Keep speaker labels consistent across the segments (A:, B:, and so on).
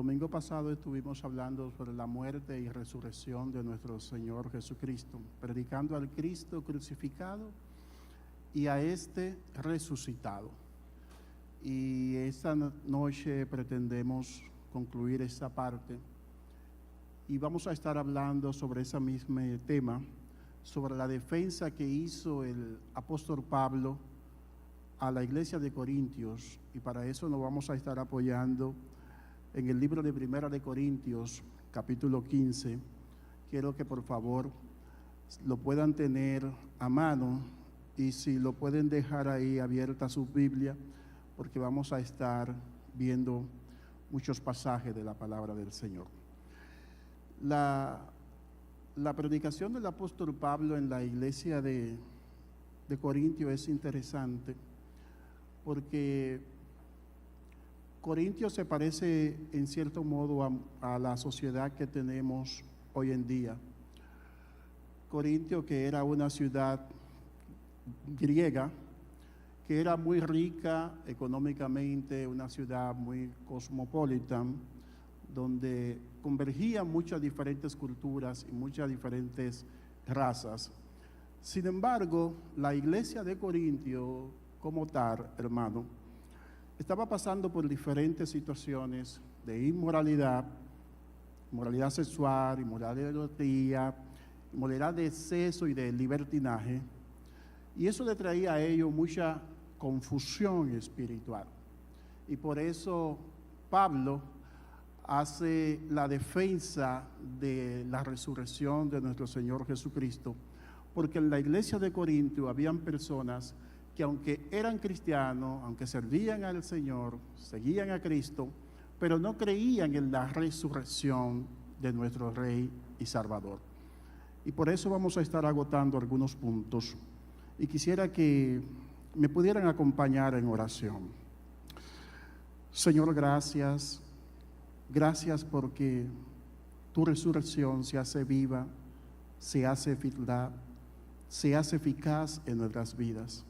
A: domingo pasado estuvimos hablando sobre la muerte y resurrección de nuestro Señor Jesucristo, predicando al Cristo crucificado y a este resucitado. Y esta noche pretendemos concluir esta parte y vamos a estar hablando sobre ese mismo tema, sobre la defensa que hizo el apóstol Pablo a la iglesia de Corintios, y para eso nos vamos a estar apoyando en el libro de Primera de Corintios, capítulo 15. Quiero que por favor lo puedan tener a mano y si lo pueden dejar ahí abierta su Biblia, porque vamos a estar viendo muchos pasajes de la palabra del Señor. La predicación del apóstol Pablo en la iglesia de Corintios es interesante, porque Corintios se parece en cierto modo a la sociedad que tenemos hoy en día. Corintios, que era una ciudad griega, que era muy rica económicamente, una ciudad muy cosmopolita, donde convergían muchas diferentes culturas y muchas diferentes razas. Sin embargo, la iglesia de Corintios, como tal, hermano, estaba pasando por diferentes situaciones de inmoralidad sexual, inmoralidad de idolatría, inmoralidad de exceso y de libertinaje, y eso le traía a ellos mucha confusión espiritual. Y por eso Pablo hace la defensa de la resurrección de nuestro Señor Jesucristo, porque en la iglesia de Corinto habían personas que aunque eran cristianos, aunque servían al Señor, seguían a Cristo, pero no creían en la resurrección de nuestro Rey y Salvador. Y por eso vamos a estar agotando algunos puntos. Y quisiera que me pudieran acompañar en oración. Señor, gracias. Gracias porque tu resurrección se hace viva, se hace eficaz en nuestras vidas.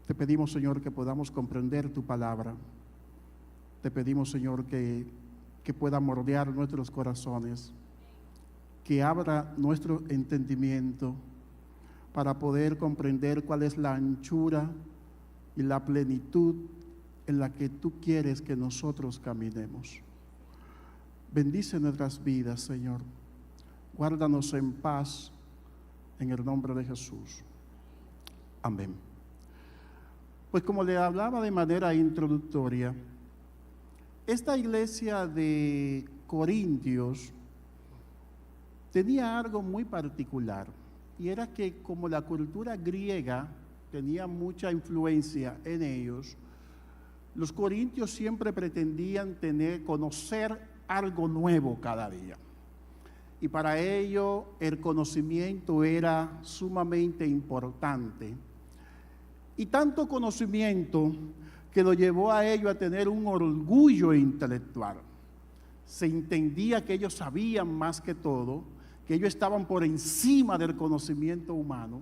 A: Te pedimos, Señor, que podamos comprender tu palabra. Te pedimos, Señor, que pueda moldear nuestros corazones, que abra nuestro entendimiento para poder comprender cuál es la anchura y la plenitud en la que tú quieres que nosotros caminemos. Bendice nuestras vidas, Señor. Guárdanos en paz, en el nombre de Jesús. Amén. Pues como le hablaba de manera introductoria, esta iglesia de Corintios tenía algo muy particular, y era que como la cultura griega tenía mucha influencia en ellos, los corintios siempre pretendían conocer algo nuevo cada día. Y para ello el conocimiento era sumamente importante. Y tanto conocimiento que lo llevó a ellos a tener un orgullo intelectual. Se entendía que ellos sabían más que todo, que ellos estaban por encima del conocimiento humano.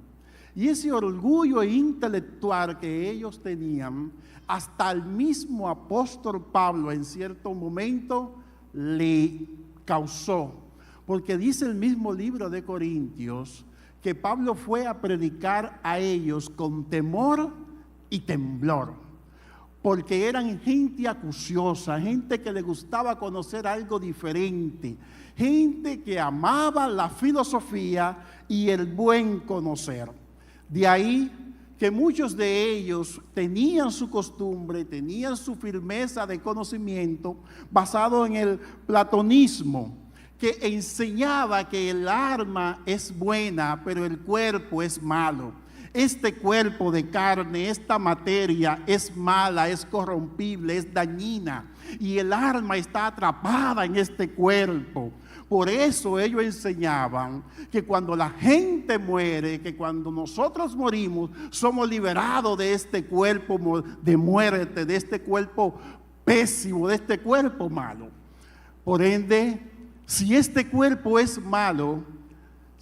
A: Y ese orgullo intelectual que ellos tenían, hasta el mismo apóstol Pablo en cierto momento le causó. Porque dice el mismo libro de Corintios que Pablo fue a predicar a ellos con temor y temblor, porque eran gente acuciosa, gente que le gustaba conocer algo diferente, gente que amaba la filosofía y el buen conocer. De ahí que muchos de ellos tenían su costumbre, tenían su firmeza de conocimiento basado en el platonismo, que enseñaba que el alma es buena, pero el cuerpo es malo. Este cuerpo de carne, esta materia es mala, es corrompible, es dañina, y el alma está atrapada en este cuerpo. Por eso ellos enseñaban que cuando la gente muere, que cuando nosotros morimos, somos liberados de este cuerpo de muerte, de este cuerpo pésimo, de este cuerpo malo. Por ende, si este cuerpo es malo,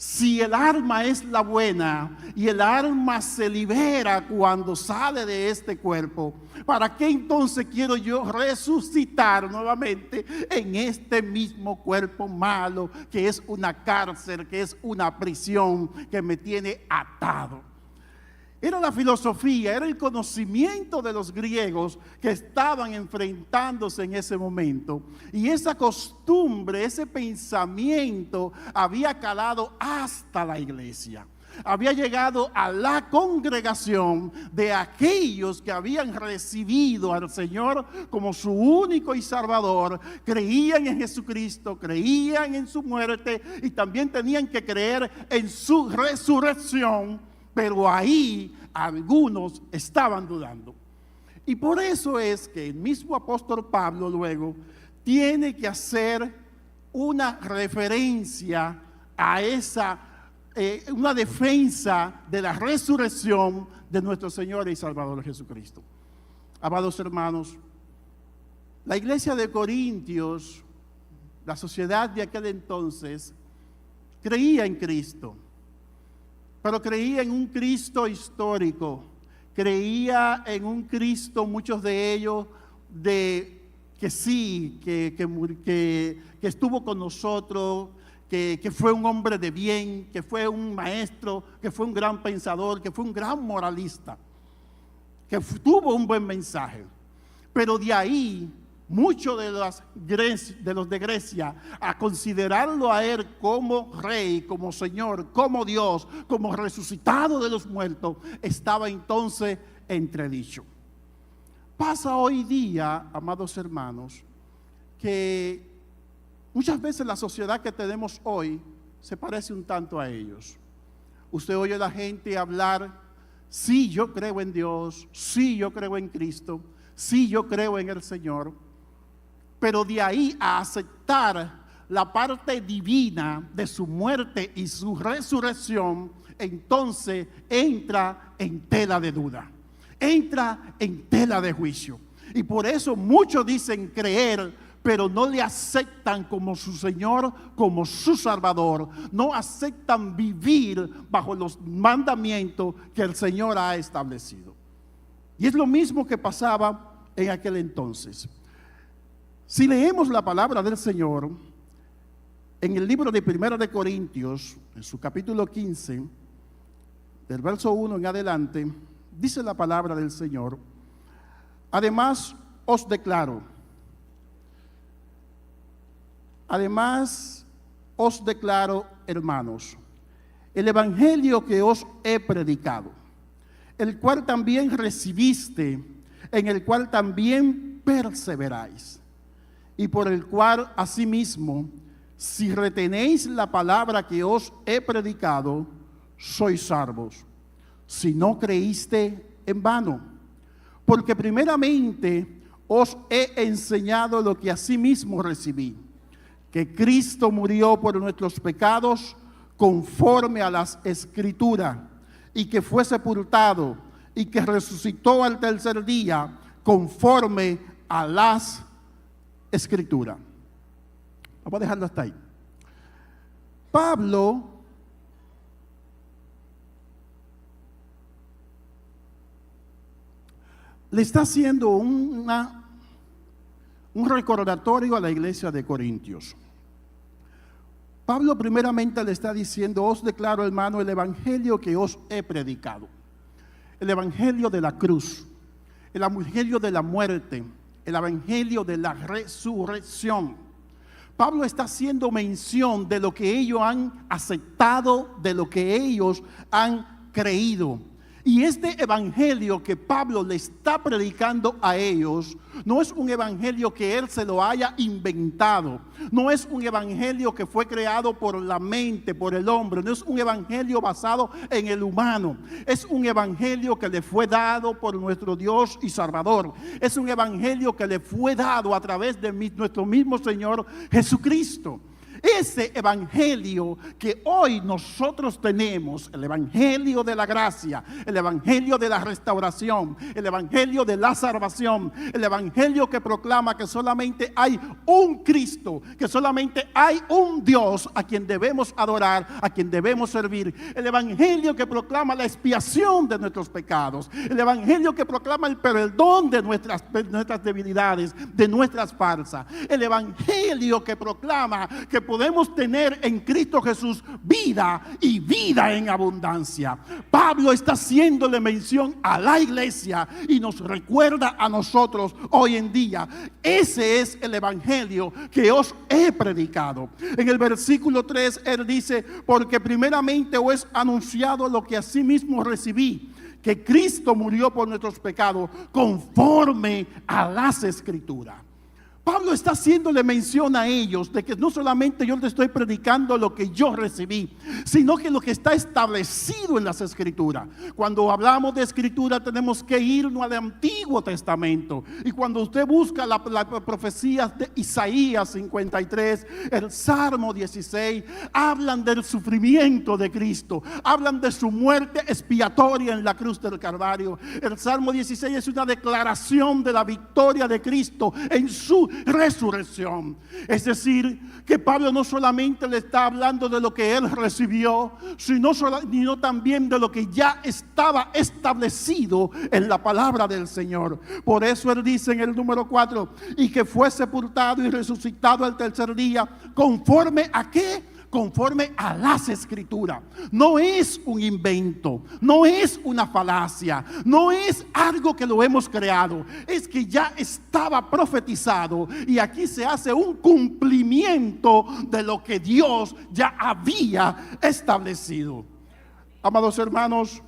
A: Si el alma es la buena y el alma se libera cuando sale de este cuerpo, ¿para qué entonces quiero yo resucitar nuevamente en este mismo cuerpo malo que es una cárcel, que es una prisión que me tiene atado? Era la filosofía, era el conocimiento de los griegos que estaban enfrentándose en ese momento. Y esa costumbre, ese pensamiento había calado hasta la iglesia. Había llegado a la congregación de aquellos que habían recibido al Señor como su único y salvador, creían en Jesucristo, creían en su muerte y también tenían que creer en su resurrección. Pero ahí algunos estaban dudando. Y por eso es que el mismo apóstol Pablo luego tiene que hacer una referencia a una defensa de la resurrección de nuestro Señor y Salvador Jesucristo. Amados hermanos, la iglesia de Corintios, la sociedad de aquel entonces, creía en Cristo. Pero creía en un Cristo histórico, creía en un Cristo, muchos de ellos, que estuvo con nosotros, que fue un hombre de bien, que fue un maestro, que fue un gran pensador, que fue un gran moralista, que tuvo un buen mensaje. Pero de ahí, muchos de los de Grecia, a considerarlo a él como rey, como Señor, como Dios, como resucitado de los muertos, estaba entonces entredicho. Pasa hoy día, amados hermanos, que muchas veces la sociedad que tenemos hoy se parece un tanto a ellos. Usted oye a la gente hablar, sí, yo creo en Dios, sí, yo creo en Cristo, sí, yo creo en el Señor. Pero de ahí a aceptar la parte divina de su muerte y su resurrección, entonces entra en tela de duda, entra en tela de juicio. Y por eso muchos dicen creer, pero no le aceptan como su Señor, como su Salvador. No aceptan vivir bajo los mandamientos que el Señor ha establecido. Y es lo mismo que pasaba en aquel entonces. Si leemos la palabra del Señor en el libro de 1 de Corintios, en su capítulo 15, del verso 1 en adelante, dice la palabra del Señor: además os declaro, hermanos, el evangelio que os he predicado, el cual también recibiste, en el cual también perseveráis, y por el cual asimismo, si retenéis la palabra que os he predicado, sois salvos, si no creíste en vano. Porque primeramente os he enseñado lo que asimismo recibí, que Cristo murió por nuestros pecados conforme a las Escrituras, y que fue sepultado, y que resucitó al tercer día conforme a las Escrituras. Vamos a dejarlo hasta ahí. Pablo le está haciendo un recordatorio a la iglesia de Corintios. Pablo primeramente le está diciendo: os declaro, hermano, el evangelio que os he predicado, el evangelio de la cruz, el evangelio de la muerte, el evangelio de la resurrección. Pablo está haciendo mención de lo que ellos han aceptado, de lo que ellos han creído. Y este evangelio que Pablo le está predicando a ellos no es un evangelio que él se lo haya inventado, no es un evangelio que fue creado por la mente, por el hombre, no es un evangelio basado en el humano, es un evangelio que le fue dado por nuestro Dios y Salvador, es un evangelio que le fue dado a través de nuestro mismo Señor Jesucristo. Ese evangelio que hoy nosotros tenemos, el evangelio de la gracia, el evangelio de la restauración, el evangelio de la salvación, el evangelio que proclama que solamente hay un Cristo, que solamente hay un Dios a quien debemos adorar, a quien debemos servir, el evangelio que proclama la expiación de nuestros pecados, el evangelio que proclama el perdón de nuestras debilidades, de nuestras faltas, el evangelio que proclama que podemos tener en Cristo Jesús vida y vida en abundancia. Pablo está haciéndole mención a la iglesia y nos recuerda a nosotros hoy en día. Ese es el evangelio que os he predicado. En el versículo 3 él dice: porque primeramente os he anunciado lo que asimismo recibí, que Cristo murió por nuestros pecados conforme a las Escrituras. Pablo está haciéndole mención a ellos de que no solamente yo les estoy predicando lo que yo recibí, sino que lo que está establecido en las Escrituras. Cuando hablamos de Escritura tenemos que irnos al Antiguo Testamento. Y cuando usted busca la profecía de Isaías 53, el Salmo 16, hablan del sufrimiento de Cristo, hablan de su muerte expiatoria en la cruz del Calvario. El Salmo 16 es una declaración de la victoria de Cristo en su resurrección. Es decir, que Pablo no solamente le está hablando de lo que él recibió, sino también de lo que ya estaba establecido en la palabra del Señor. Por eso él dice en el número 4: y que fue sepultado y resucitado al tercer día, ¿conforme a qué? Conforme a las Escrituras. No es un invento, no es una falacia, no es algo que lo hemos creado, es que ya estaba profetizado y aquí se hace un cumplimiento de lo que Dios ya había establecido. Amados hermanos,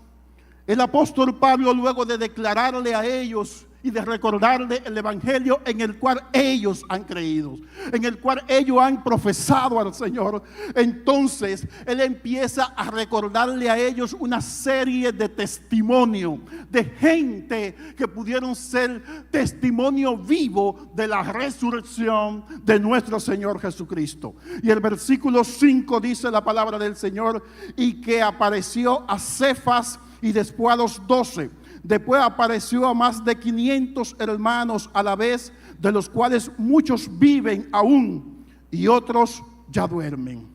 A: el apóstol Pablo, luego de declararle a ellos y de recordarle el evangelio en el cual ellos han creído, en el cual ellos han profesado al Señor, entonces él empieza a recordarle a ellos una serie de testimonios de gente que pudieron ser testimonio vivo de la resurrección de nuestro Señor Jesucristo. Y el versículo 5 dice la palabra del Señor: y que apareció a Cefas y después a los 12. Después apareció a más de 500 hermanos a la vez, de los cuales muchos viven aún y otros ya duermen.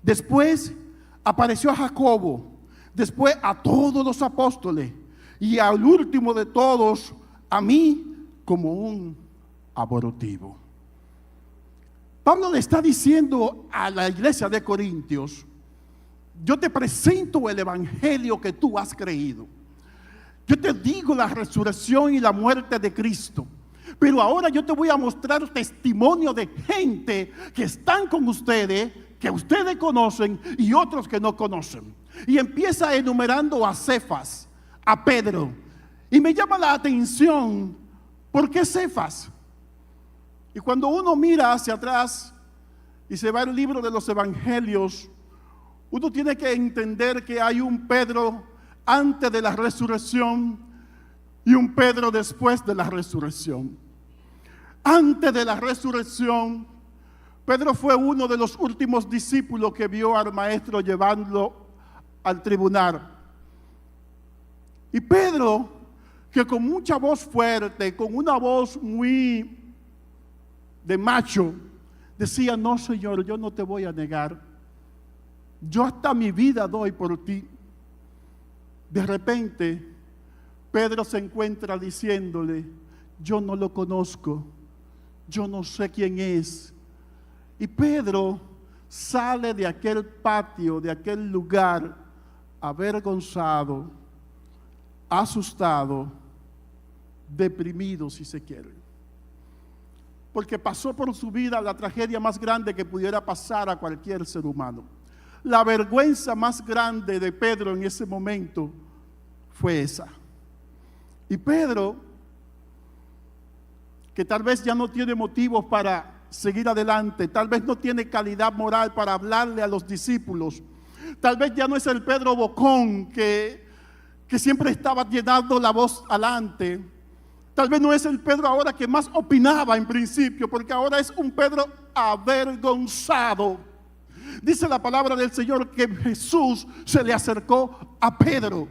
A: Después apareció a Jacobo, después a todos los apóstoles y al último de todos a mí como un abortivo. Pablo le está diciendo a la iglesia de Corintios: yo te presento el evangelio que tú has creído. Yo te digo la resurrección y la muerte de Cristo. Pero ahora yo te voy a mostrar testimonio de gente que están con ustedes, que ustedes conocen y otros que no conocen. Y empieza enumerando a Cefas, a Pedro. Y me llama la atención, ¿por qué Cefas? Y cuando uno mira hacia atrás y se va al libro de los evangelios, uno tiene que entender que hay un Pedro antes de la resurrección y un Pedro después de la resurrección. Antes de la resurrección, Pedro fue uno de los últimos discípulos que vio al maestro llevándolo al tribunal. Y Pedro, que con mucha voz fuerte, con una voz muy de macho, decía: no, Señor, yo no te voy a negar. Yo hasta mi vida doy por ti. De repente, Pedro se encuentra diciéndole: yo no lo conozco, yo no sé quién es. Y Pedro sale de aquel patio, de aquel lugar, avergonzado, asustado, deprimido, si se quiere. Porque pasó por su vida la tragedia más grande que pudiera pasar a cualquier ser humano. La vergüenza más grande de Pedro en ese momento fue esa. Y Pedro, que tal vez ya no tiene motivos para seguir adelante, tal vez no tiene calidad moral para hablarle a los discípulos, tal vez ya no es el Pedro bocón que siempre estaba llenando la voz adelante, Tal vez no es el Pedro ahora que más opinaba en principio, porque ahora es un Pedro avergonzado. Dice la palabra del Señor que Jesús se le acercó a Pedro.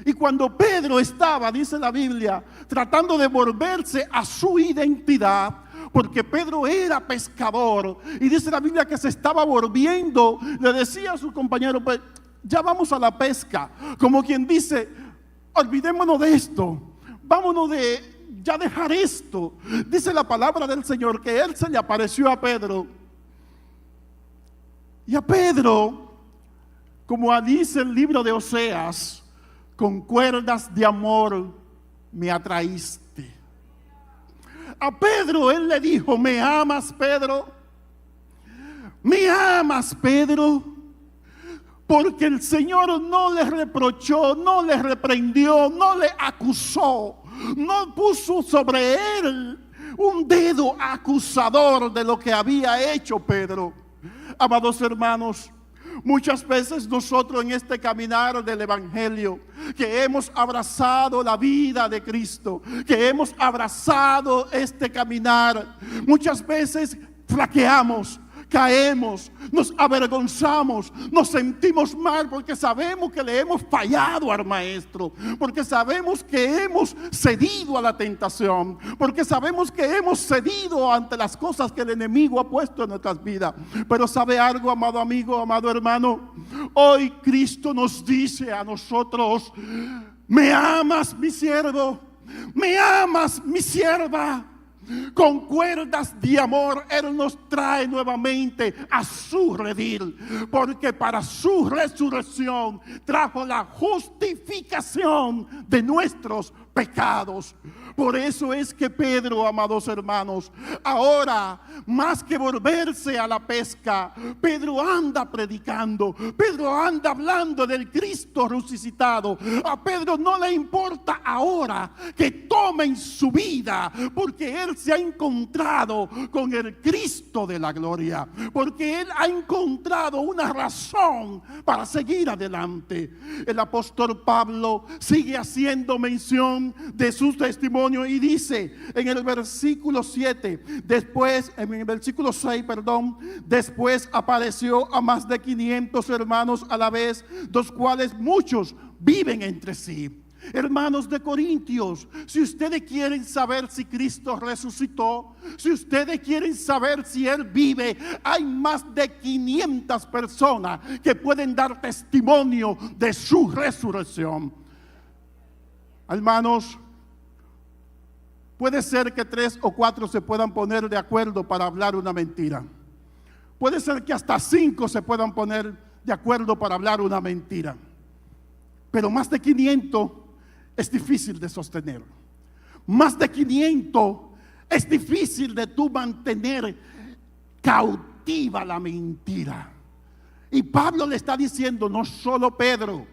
A: Y cuando Pedro estaba, dice la Biblia, tratando de volverse a su identidad, porque Pedro era pescador, y dice la Biblia que se estaba volviendo, le decía a su compañero, pues ya vamos a la pesca, como quien dice, olvidémonos de esto, vámonos de ya dejar esto. Dice la palabra del Señor que Él se le apareció a Pedro, y a Pedro, como dice el libro de Oseas, con cuerdas de amor me atraíste. A Pedro Él le dijo, ¿me amas, Pedro? ¿Me amas, Pedro? Porque el Señor no le reprochó, no le reprendió, no le acusó, no puso sobre él un dedo acusador de lo que había hecho Pedro. Amados hermanos, muchas veces nosotros en este caminar del Evangelio, que hemos abrazado la vida de Cristo, que hemos abrazado este caminar, muchas veces flaqueamos, caemos, nos avergonzamos, nos sentimos mal porque sabemos que le hemos fallado al Maestro, porque sabemos que hemos cedido a la tentación, porque sabemos que hemos cedido ante las cosas que el enemigo ha puesto en nuestras vidas. Pero ¿sabe algo, amado amigo, amado hermano? Hoy Cristo nos dice a nosotros, ¿me amas, mi siervo? ¿Me amas, mi sierva? Con cuerdas de amor Él nos trae nuevamente a su redil, porque para su resurrección trajo la justificación de nuestros pecados. Por eso es que Pedro, amados hermanos, ahora más que volverse a la pesca, Pedro anda predicando, Pedro anda hablando del Cristo resucitado. A Pedro no le importa ahora que tomen su vida, porque él se ha encontrado con el Cristo de la gloria, porque él ha encontrado una razón para seguir adelante. El apóstol Pablo sigue haciendo mención de sus testimonios y dice en el versículo 7, en el versículo 6, después apareció a más de 500 hermanos a la vez, los cuales muchos viven entre sí. Hermanos de Corintios, si ustedes quieren saber si Cristo resucitó, si ustedes quieren saber si Él vive, hay más de 500 personas que pueden dar testimonio de su resurrección. Hermanos, puede ser que 3 o 4 se puedan poner de acuerdo para hablar una mentira. Puede ser que hasta 5 se puedan poner de acuerdo para hablar una mentira. Pero más de 500 es difícil de sostener. Más de 500 es difícil de tú mantener cautiva la mentira. Y Pablo le está diciendo, no solo Pedro,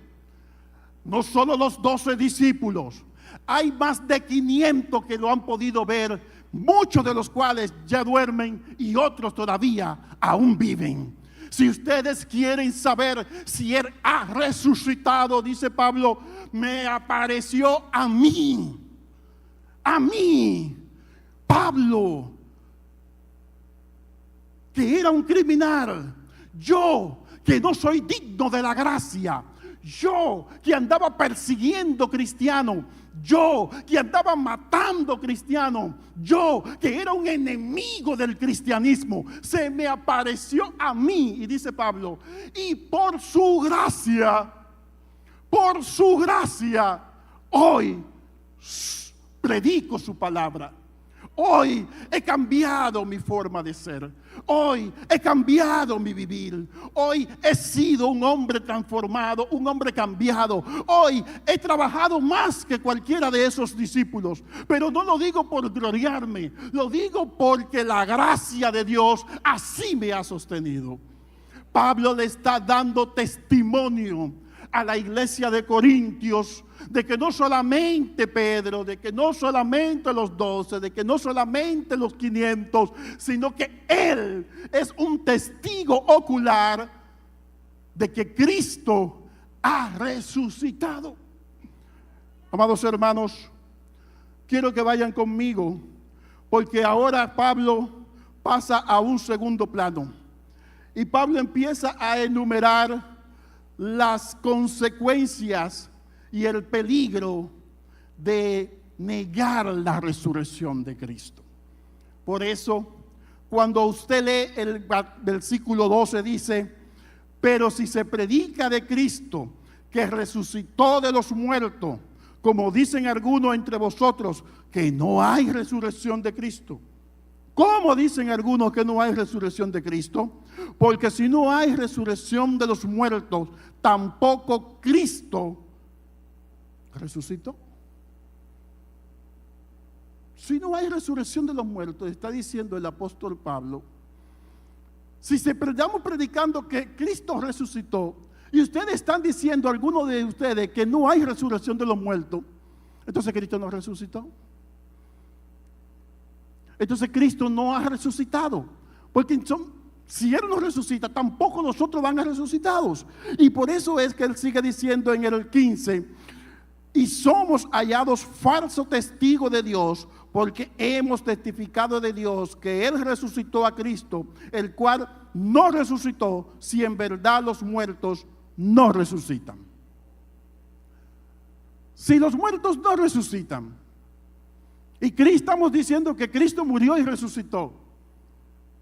A: no solo los 12 discípulos, hay más de 500 que lo han podido ver, muchos de los cuales ya duermen y otros todavía aún viven. Si ustedes quieren saber si Él ha resucitado, dice Pablo, me apareció a mí, Pablo, que era un criminal, yo que no soy digno de la gracia, yo que andaba persiguiendo cristianos, yo que andaba matando cristianos, yo que era un enemigo del cristianismo, se me apareció a mí, y dice Pablo, y por su gracia, hoy predico su palabra. Hoy he cambiado mi forma de ser. Hoy he cambiado mi vivir. Hoy he sido un hombre transformado, un hombre cambiado. Hoy he trabajado más que cualquiera de esos discípulos. Pero no lo digo por gloriarme, lo digo porque la gracia de Dios así me ha sostenido. Pablo le está dando testimonio a la iglesia de Corintios de que no solamente Pedro, de que no solamente los 12, de que no solamente los 500, sino que él es un testigo ocular de que Cristo ha resucitado. Amados hermanos, quiero que vayan conmigo, porque ahora Pablo pasa a un segundo plano. Y Pablo empieza a enumerar las consecuencias y el peligro de negar la resurrección de Cristo. Por eso, cuando usted lee el versículo 12, dice: pero si se predica de Cristo, que resucitó de los muertos, como dicen algunos entre vosotros, que no hay resurrección de Cristo. ¿Cómo dicen algunos que no hay resurrección de Cristo? Porque si no hay resurrección de los muertos, tampoco Cristo resucitó. Si no hay resurrección de los muertos, está diciendo el apóstol Pablo, si estamos predicando que Cristo resucitó, y ustedes están diciendo, algunos de ustedes, que no hay resurrección de los muertos, entonces Cristo no resucitó. Entonces Cristo no ha resucitado, porque si Él no resucita, tampoco nosotros van a resucitados. Y por eso es que Él sigue diciendo en el 15, y somos hallados falsos testigos de Dios, porque hemos testificado de Dios que Él resucitó a Cristo, el cual no resucitó, si en verdad los muertos no resucitan. Si los muertos no resucitan, y estamos diciendo que Cristo murió y resucitó,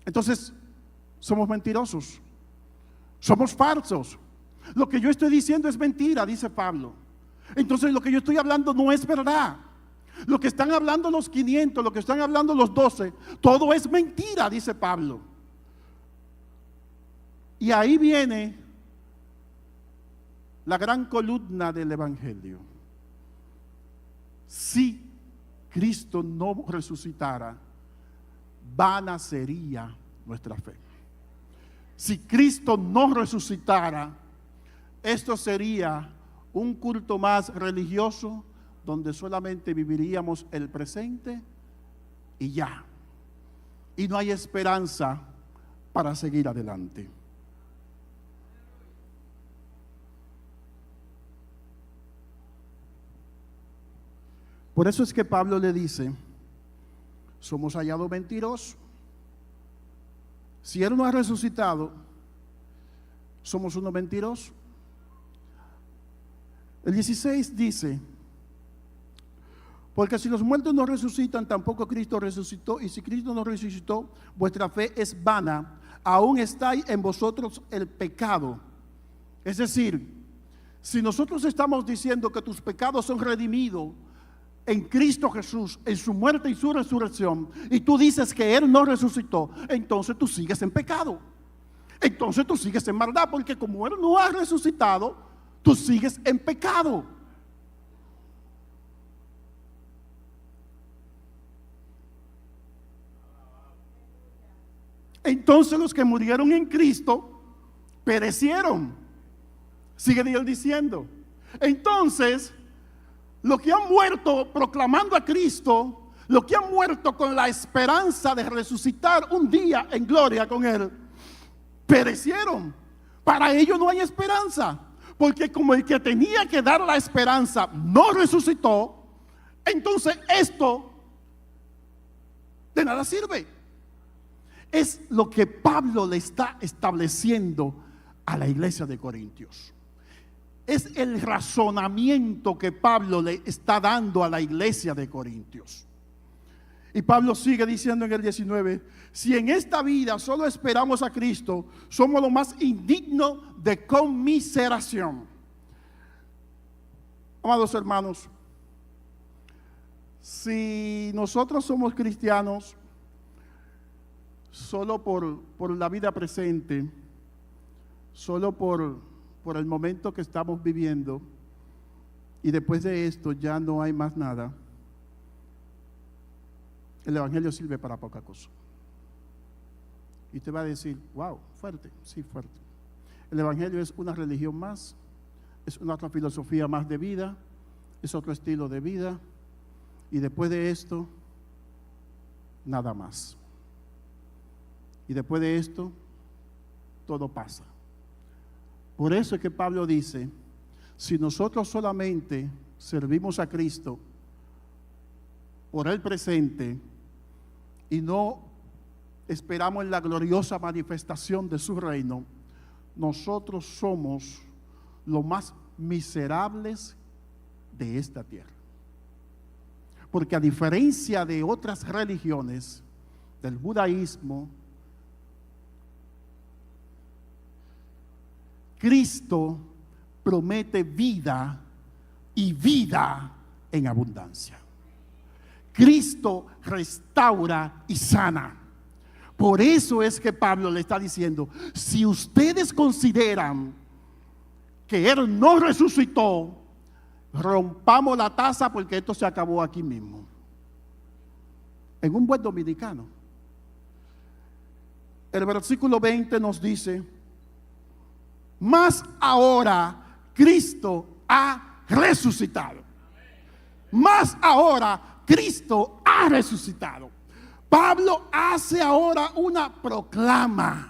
A: entonces somos mentirosos, somos falsos. Lo que yo estoy diciendo es mentira, dice Pablo. Entonces lo que yo estoy hablando no es verdad. Lo que están hablando los 500, lo que están hablando los 12, todo es mentira, dice Pablo. Y ahí viene la gran columna del Evangelio. Si Cristo no resucitara, vana sería nuestra fe. Si Cristo no resucitara, esto sería un culto más religioso, donde solamente viviríamos el presente y ya. Y no hay esperanza para seguir adelante. Por eso es que Pablo le dice, somos hallados mentirosos. Si Él no ha resucitado, somos unos mentirosos. El 16 dice, porque si los muertos no resucitan, tampoco Cristo resucitó. Y si Cristo no resucitó, vuestra fe es vana. Aún está en vosotros el pecado. Es decir, si nosotros estamos diciendo que tus pecados son redimidos en Cristo Jesús, en su muerte y su resurrección, y tú dices que Él no resucitó, entonces tú sigues en pecado. Entonces tú sigues en maldad, porque como Él no ha resucitado, tú sigues en pecado. Entonces los que murieron en Cristo perecieron. Sigue Dios diciendo. Entonces, los que han muerto proclamando a Cristo, los que han muerto con la esperanza de resucitar un día en gloria con Él, perecieron. Para ellos no hay esperanza, porque como el que tenía que dar la esperanza no resucitó, entonces esto de nada sirve. Es lo que Pablo le está estableciendo a la iglesia de Corintios. Es el razonamiento que Pablo le está dando a la iglesia de Corintios. Y Pablo sigue diciendo en el 19, si en esta vida solo esperamos a Cristo, somos lo más indignos de conmiseración. Amados hermanos, si nosotros somos cristianos solo por la vida presente, solo por el momento que estamos viviendo, y después de esto ya no hay más nada, el Evangelio sirve para poca cosa. Y usted va a decir, wow, fuerte, sí, fuerte. El Evangelio es una religión más, es una otra filosofía más de vida, es otro estilo de vida, y después de esto, nada más. Y después de esto, todo pasa. Por eso es que Pablo dice, si nosotros solamente servimos a Cristo, por el presente y no esperamos en la gloriosa manifestación de su reino, nosotros somos los más miserables de esta tierra. Porque a diferencia de otras religiones, del judaísmo, Cristo promete vida y vida en abundancia. Cristo restaura y sana. Por eso es que Pablo le está diciendo, si ustedes consideran que Él no resucitó, rompamos la taza porque esto se acabó aquí mismo. En un buen dominicano. El versículo 20 nos dice, mas ahora Cristo ha resucitado. Mas ahora Cristo ha resucitado. Pablo hace ahora una proclama.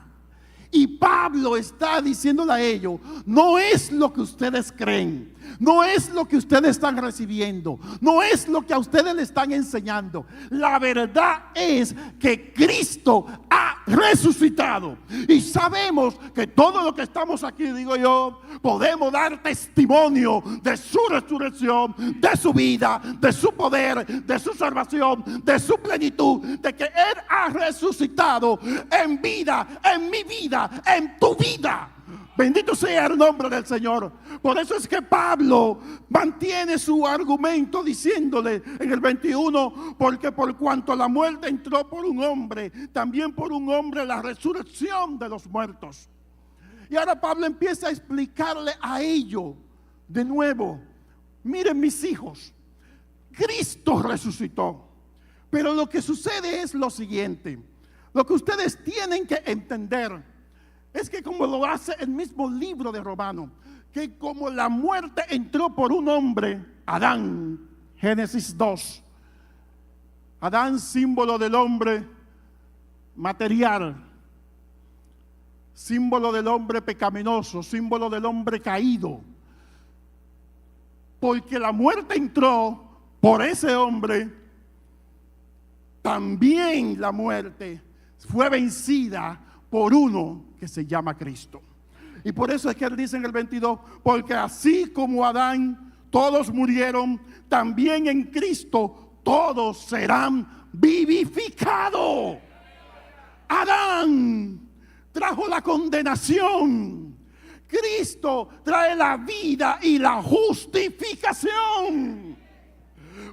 A: Y Pablo está diciéndole a ellos, no es lo que ustedes creen, no es lo que ustedes están recibiendo, no es lo que a ustedes le están enseñando. La verdad es que Cristo ha resucitado. Y sabemos que todo lo que estamos aquí, digo yo, podemos dar testimonio de su resurrección, de su vida, de su poder, de su salvación, de su plenitud, de que Él ha resucitado en vida, en mi vida, en tu vida. Bendito sea el nombre del Señor. Por eso es que Pablo mantiene su argumento diciéndole en el 21, porque por cuanto la muerte entró por un hombre, también por un hombre la resurrección de los muertos. Y ahora Pablo empieza a explicarle a ellos de nuevo, miren mis hijos, Cristo resucitó. Pero lo que sucede es lo siguiente, lo que ustedes tienen que entender es que como lo hace el mismo libro de Romanos, que como la muerte entró por un hombre, Adán, Génesis 2, Adán símbolo del hombre material, símbolo del hombre pecaminoso, símbolo del hombre caído, porque la muerte entró por ese hombre, también la muerte fue vencida por uno que se llama Cristo. Y por eso es que él dice en el 22, porque así como Adán todos murieron, también en Cristo todos serán vivificados. Adán trajo la condenación, Cristo trae la vida y la justificación.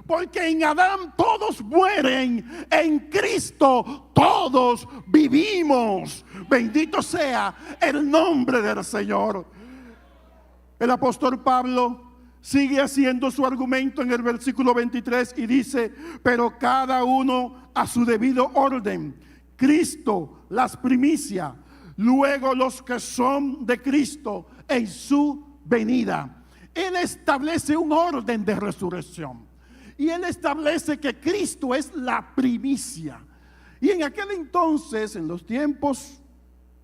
A: Porque en Adán todos mueren, en Cristo todos vivimos. Bendito sea el nombre del Señor. El apóstol Pablo sigue haciendo su argumento en el versículo 23 y dice, pero cada uno a su debido orden. Cristo las primicias, luego los que son de Cristo en su venida. Él establece un orden de resurrección. Y él establece que Cristo es la primicia. Y en aquel entonces, en los tiempos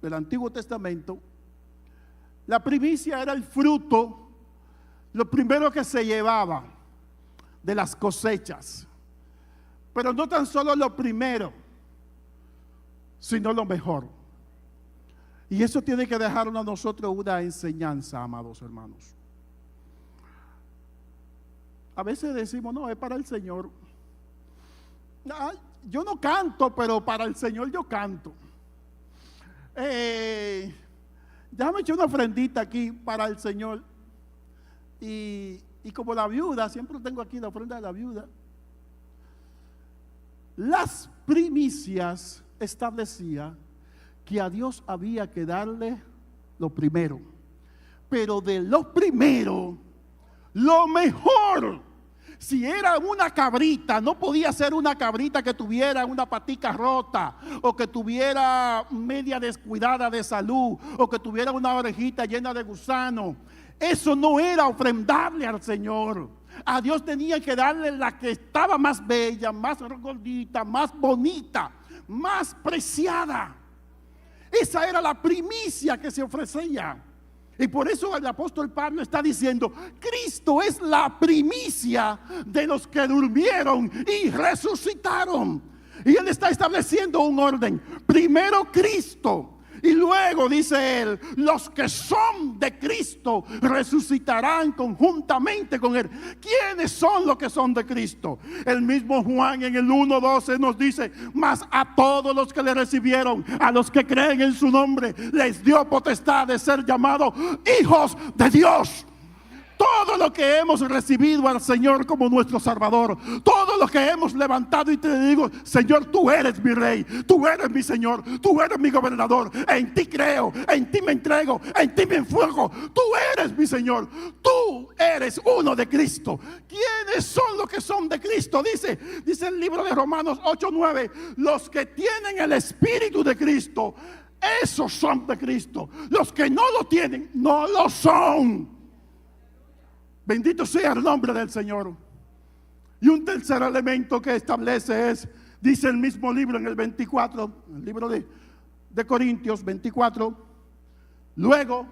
A: del Antiguo Testamento, la primicia era el fruto, lo primero que se llevaba de las cosechas. Pero no tan solo lo primero, sino lo mejor. Y eso tiene que dejarnos a nosotros una enseñanza, amados hermanos. A veces decimos, no, es para el Señor. Yo no canto, pero para el Señor yo canto. Déjame echar una ofrendita aquí para el Señor. Y como la viuda, siempre tengo aquí la ofrenda de la viuda. Las primicias establecía que a Dios había que darle lo primero. Pero de lo primero, lo mejor. Si era una cabrita, no podía ser una cabrita que tuviera una patica rota, o que tuviera media descuidada de salud, o que tuviera una orejita llena de gusano. Eso no era ofrendable al Señor. A Dios tenía que darle la que estaba más bella, más gordita, más bonita, más preciada. Esa era la primicia que se ofrecía. Y por eso el apóstol Pablo está diciendo: Cristo es la primicia de los que durmieron y resucitaron. Y él está estableciendo un orden. Primero Cristo, y luego dice él: los que son de Cristo resucitarán conjuntamente con él. ¿Quiénes son los que son de Cristo? El mismo Juan en el 1:12 nos dice: mas a todos los que le recibieron, a los que creen en su nombre, les dio potestad de ser llamados hijos de Dios. Todo lo que hemos recibido al Señor como nuestro Salvador, todo lo que hemos levantado y te digo: Señor, tú eres mi Rey, tú eres mi Señor, tú eres mi gobernador, en ti creo, en ti me entrego, en ti me enfuego, tú eres mi Señor, tú eres uno de Cristo. ¿Quiénes son los que son de Cristo? Dice el libro de Romanos 8:9: los que tienen el Espíritu de Cristo, esos son de Cristo. Los que no lo tienen, no lo son. Bendito sea el nombre del Señor. Y un tercer elemento que establece es, dice el mismo libro en el 24, el libro de Corintios 24, luego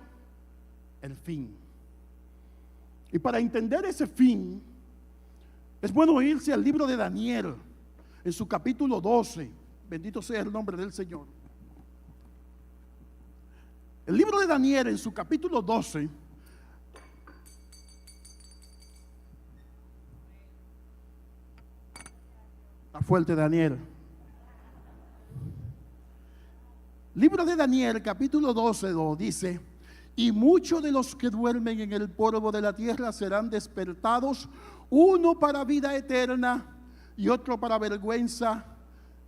A: el fin. Y para entender ese fin, es bueno irse al libro de Daniel, en su capítulo 12. Bendito sea el nombre del Señor. El libro de Daniel, en su capítulo 12, está fuerte Daniel. Libro de Daniel, capítulo 12, dice: y muchos de los que duermen en el polvo de la tierra serán despertados, uno para vida eterna y otro para vergüenza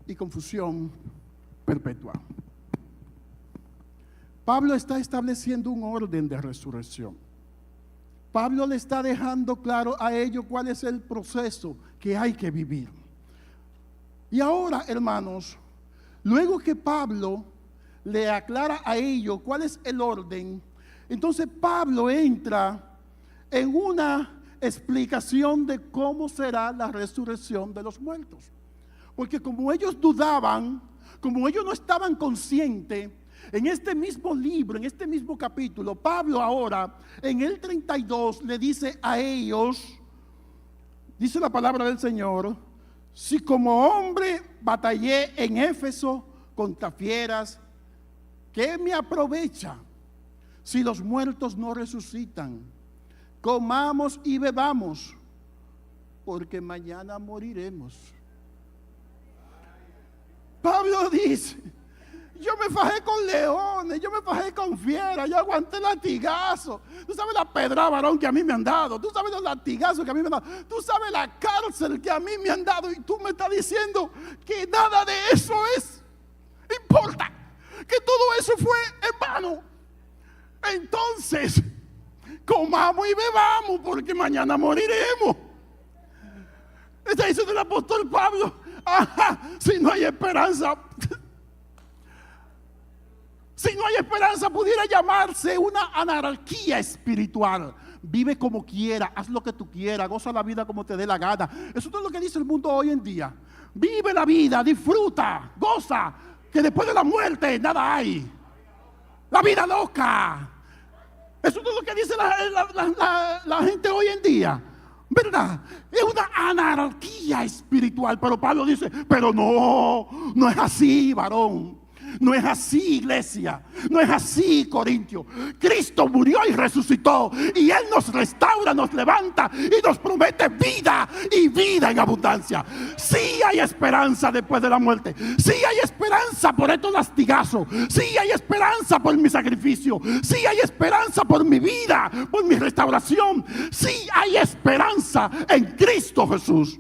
A: y confusión perpetua. Pablo está estableciendo un orden de resurrección. Pablo le está dejando claro a ellos cuál es el proceso que hay que vivir. Y ahora, hermanos, luego que Pablo le aclara a ellos cuál es el orden, entonces Pablo entra en una explicación de cómo será la resurrección de los muertos. Porque como ellos dudaban, como ellos no estaban conscientes, en este mismo libro, en este mismo capítulo, Pablo ahora en el 32 le dice a ellos, dice la palabra del Señor: si como hombre batallé en Éfeso contra fieras, ¿qué me aprovecha si los muertos no resucitan? Comamos y bebamos, porque mañana moriremos. Pablo dice: yo me fajé con leones, yo me fajé con fieras, yo aguanté latigazos. Tú sabes la pedra, varón, que a mí me han dado. Tú sabes los latigazos que a mí me han dado. Tú sabes la cárcel que a mí me han dado. Y tú me estás diciendo que nada de eso importa, que todo eso fue en vano. Entonces, comamos y bebamos, porque mañana moriremos. Está diciendo el apóstol Pablo: si no hay esperanza, si no hay esperanza, pudiera llamarse una anarquía espiritual. Vive como quiera, haz lo que tú quieras, goza la vida como te dé la gana. Eso es lo que dice el mundo hoy en día. Vive la vida, disfruta, goza, que después de la muerte nada hay. La vida loca. Eso es lo que dice la gente hoy en día, ¿verdad? Es una anarquía espiritual. Pero Pablo dice: pero no es así, varón. No es así, iglesia. No es así, Corintios. Cristo murió y resucitó, y Él nos restaura, nos levanta y nos promete vida, y vida en abundancia. Sí hay esperanza después de la muerte. Sí hay esperanza por estos lastigazos. Sí hay esperanza por mi sacrificio. Sí hay esperanza por mi vida, por mi restauración. Sí hay esperanza en Cristo Jesús.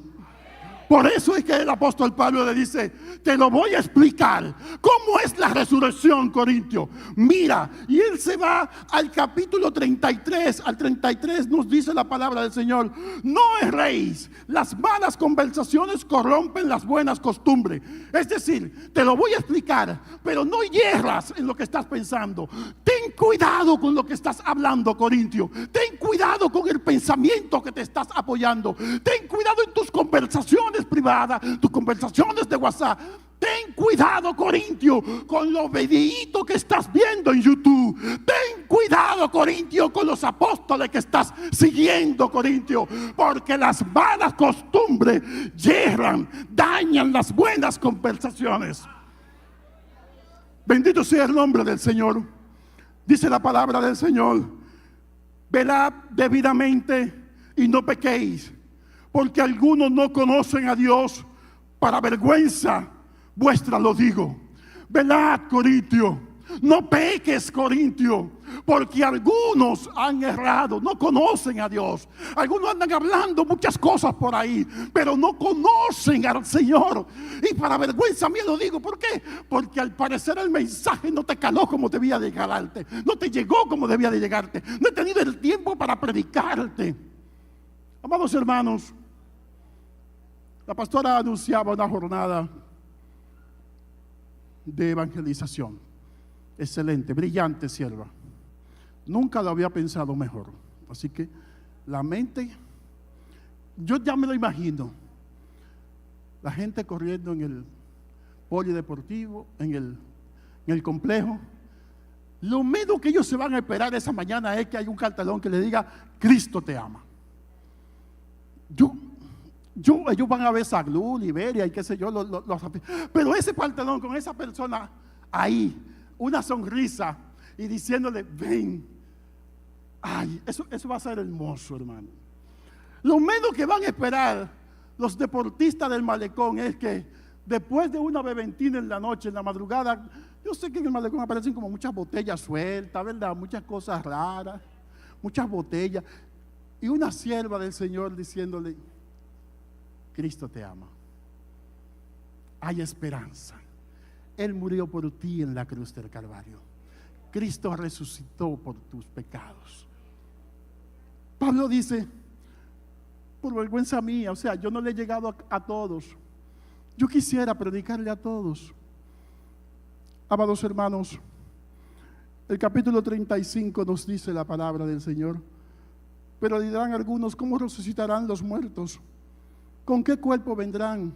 A: Por eso es que el apóstol Pablo le dice: te lo voy a explicar. ¿Cómo es la resurrección, Corintios? Mira, y él se va al capítulo 33. Al 33 nos dice la palabra del Señor: no erréis, las malas conversaciones corrompen las buenas costumbres. Es decir, te lo voy a explicar, pero no hierras en lo que estás pensando. Ten cuidado con lo que estás hablando, Corintios. Ten cuidado con el pensamiento que te estás apoyando. Ten cuidado en tus conversaciones privadas, tus conversaciones de WhatsApp. Ten cuidado, Corintio, con los videitos que estás viendo en YouTube. Ten ten cuidado, Corintio, con los apóstoles que estás siguiendo, Corintio, porque las malas costumbres yerran, dañan las buenas conversaciones. Bendito sea el nombre del Señor. Dice la palabra del Señor: velad debidamente y no pequéis, porque algunos no conocen a Dios. Para vergüenza vuestra lo digo. Velad, Corintio, no peques, Corintio, porque algunos han errado, no conocen a Dios. Algunos andan hablando muchas cosas por ahí, pero no conocen al Señor. Y para vergüenza mía lo digo. ¿Por qué? Porque al parecer el mensaje no te caló como debía de llegarte, no te llegó como debía de llegarte. No he tenido el tiempo para predicarte. Amados hermanos, la pastora anunciaba una jornada de evangelización. Excelente, brillante sierva. Nunca lo había pensado mejor. Así que la mente, yo ya me lo imagino. La gente corriendo en el polideportivo, en el complejo. Lo menos que ellos se van a esperar esa mañana es que hay un cartelón que le diga: Cristo te ama. Ellos van a ver Saglú, Liberia y qué sé yo, pero ese pantalón con esa persona ahí, una sonrisa y diciéndole: ven. Ay, eso va a ser hermoso, hermano. Lo menos que van a esperar los deportistas del malecón es que después de una beventina en la noche, en la madrugada, yo sé que en el malecón aparecen como muchas botellas sueltas, ¿verdad? Muchas cosas raras, muchas botellas, y una sierva del Señor diciéndole: Cristo te ama. Hay esperanza. Él murió por ti en la cruz del Calvario. Cristo resucitó por tus pecados. Pablo dice: por vergüenza mía, o sea, yo no le he llegado a todos. Yo quisiera predicarle a todos. Amados hermanos, el capítulo 35 nos dice la palabra del Señor: pero dirán algunos: ¿cómo resucitarán los muertos? ¿Con qué cuerpo vendrán?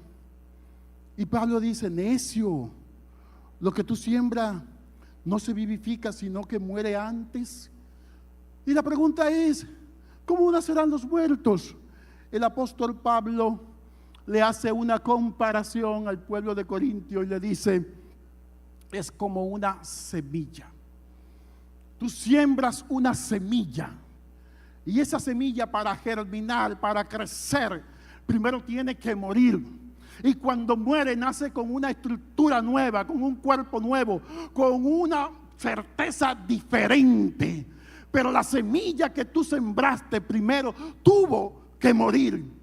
A: Y Pablo dice: necio, lo que tú siembras no se vivifica, sino que muere antes. Y la pregunta es: ¿cómo nacerán los muertos? El apóstol Pablo le hace una comparación al pueblo de Corintio y le dice: es como una semilla. Tú siembras una semilla, y esa semilla, para germinar, para crecer, primero tiene que morir. Y cuando muere, nace con una estructura nueva, con un cuerpo nuevo, con una certeza diferente. Pero la semilla que tú sembraste primero tuvo que morir.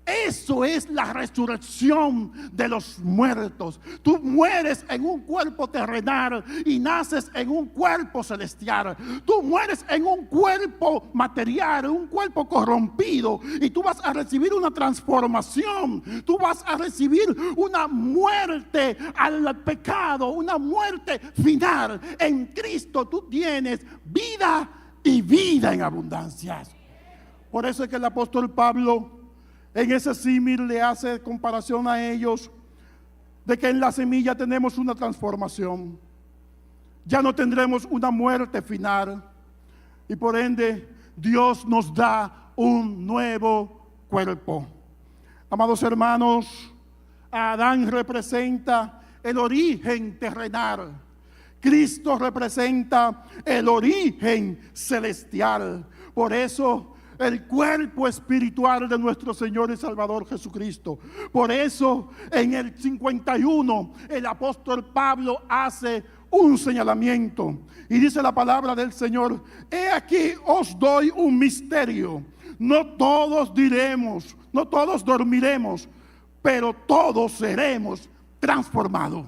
A: Eso es la resurrección de los muertos. Tú mueres en un cuerpo terrenal y naces en un cuerpo celestial. Tú mueres en un cuerpo material, un cuerpo corrompido, y tú vas a recibir una transformación. Tú vas a recibir una muerte al pecado, una muerte final. En Cristo tú tienes vida y vida en abundancia. Por eso es que el apóstol Pablo en ese símil le hace comparación a ellos de que en la semilla tenemos una transformación. Ya no tendremos una muerte final, y por ende Dios nos da un nuevo cuerpo. Amados hermanos, Adán representa el origen terrenal. Cristo representa el origen celestial. Por eso el cuerpo espiritual de nuestro Señor y Salvador Jesucristo. Por eso en el 51 el apóstol Pablo hace un señalamiento y dice la palabra del Señor: he aquí os doy un misterio. No todos diremos, no todos dormiremos, pero todos seremos transformados.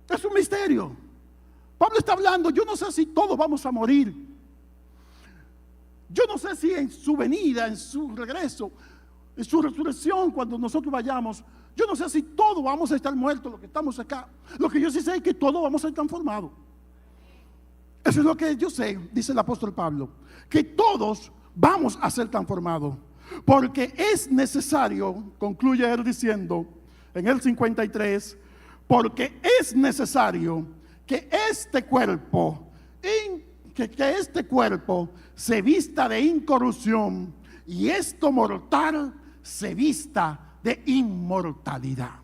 A: Es un misterio. Pablo está hablando: yo no sé si todos vamos a morir. Yo no sé si en su venida, en su regreso, en su resurrección, cuando nosotros vayamos, yo no sé si todos vamos a estar muertos los que estamos acá. Lo que yo sí sé es que todos vamos a ser transformados. Eso es lo que yo sé, dice el apóstol Pablo, que todos vamos a ser transformados. Porque es necesario, concluye él diciendo en el 53, porque es necesario que este cuerpo que este cuerpo se vista de incorrupción y esto mortal se vista de inmortalidad.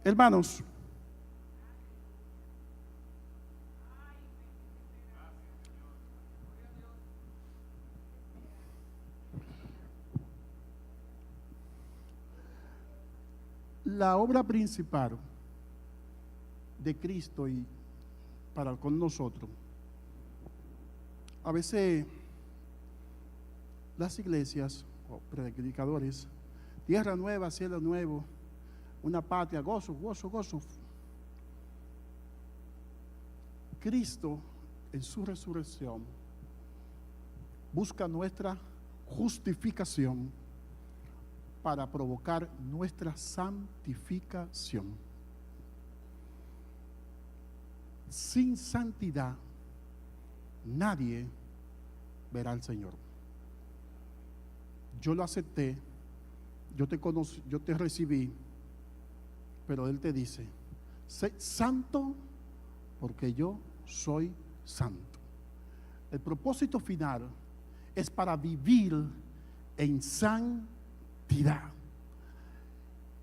A: Hermanos, la obra principal de Cristo y para con nosotros, a veces las iglesias o predicadores, tierra nueva, cielo nuevo, una patria, gozo, gozo, gozo. Cristo en su resurrección busca nuestra justificación para provocar nuestra santificación. Sin santidad nadie verá al Señor. Yo lo acepté, yo te conocí, yo te recibí, pero Él te dice: sé santo porque yo soy santo. El propósito final es para vivir en santidad.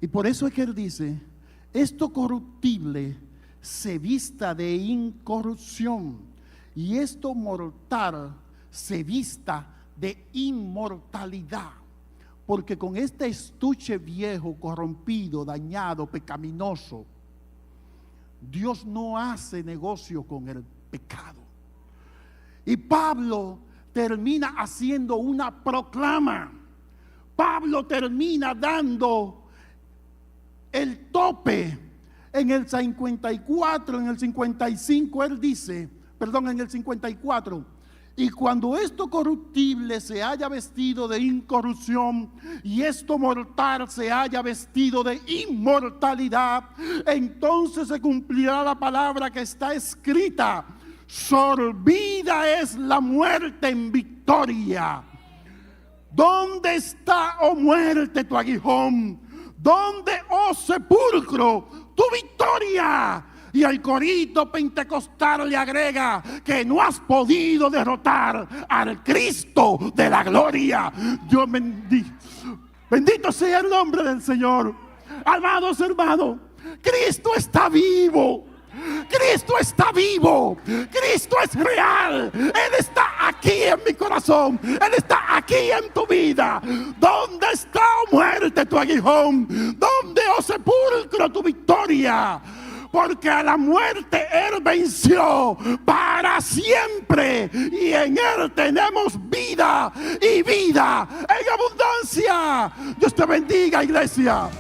A: Y por eso es que Él dice: esto corruptible se vista de incorrupción y esto mortal se vista de inmortalidad, porque con este estuche viejo, corrompido, dañado, pecaminoso, Dios no hace negocio con el pecado. Y Pablo termina haciendo una proclama. Pablo termina dando el tope. En el 54, en el 55, él dice, en el 54, y cuando esto corruptible se haya vestido de incorrupción y esto mortal se haya vestido de inmortalidad, entonces se cumplirá la palabra que está escrita: sorbida es la muerte en victoria. ¿Dónde está, oh muerte, tu aguijón? ¿Dónde, oh sepulcro, tu victoria? Y el corito pentecostal le agrega que no has podido derrotar al Cristo de la gloria. Dios bendiga. Bendito sea el nombre del Señor. Amados hermanos, Cristo está vivo. Cristo está vivo. Cristo es real. Él está aquí en mi corazón. Él está aquí en tu vida. ¿Dónde está, oh muerte, tu aguijón? ¿Dónde, oh sepulcro, tu victoria? Porque a la muerte Él venció para siempre, y en Él tenemos vida y vida en abundancia. Dios te bendiga, iglesia.